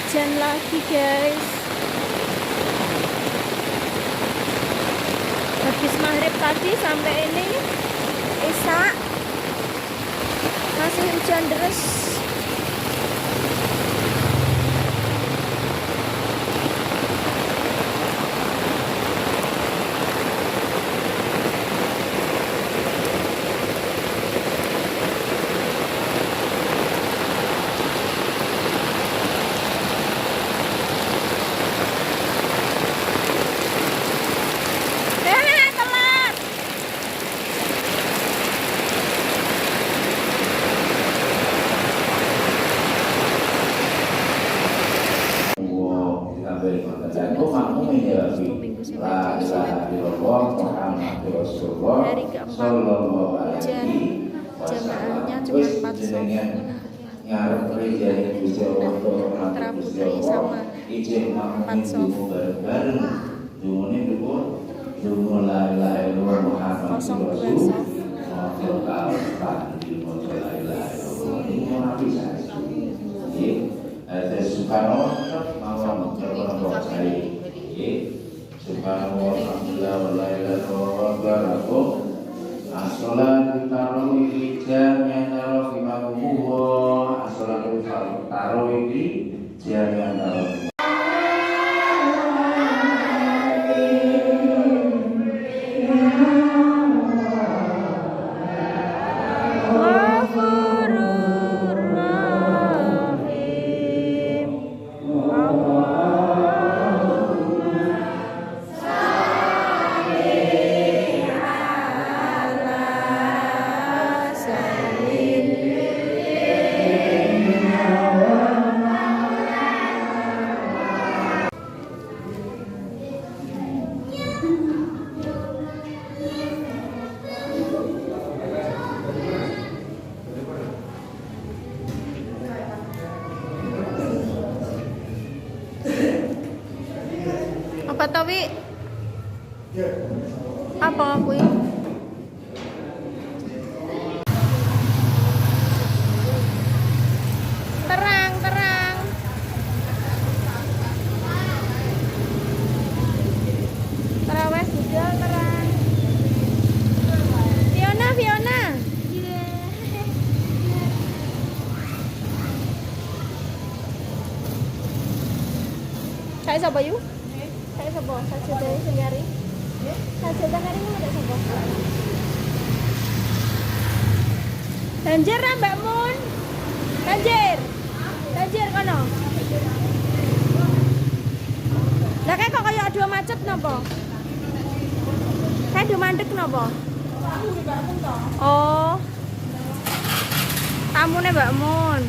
Hujan lagi guys. Habis maghrib tadi sampai ini Isya masih hujan deras. Hari keempat hujan, jamaahnya cuma 4 sof. Putra putri sama 4 sof. Kosong 2 sof. Subhanallah, alhamdulillah, wa la ilaha illallah. As-salatu tarawih jami'an rahimakumullah. As-salatu tarawih jami'an rahimakumullah. Apa tawi? Apa aku? Terang, terang. Terawih budal terang. Fiona, Fiona. Saya siapa yuk? Saya sapa? Sajadah sing nyari. Sajadah kari ada sapa? Banjir ra Mbak Mun? Banjir. Banjir kono. Lah kayak kok kaya ado macet napa? Kayak ado mandek napa? Oh. Tamune Mbak Mun.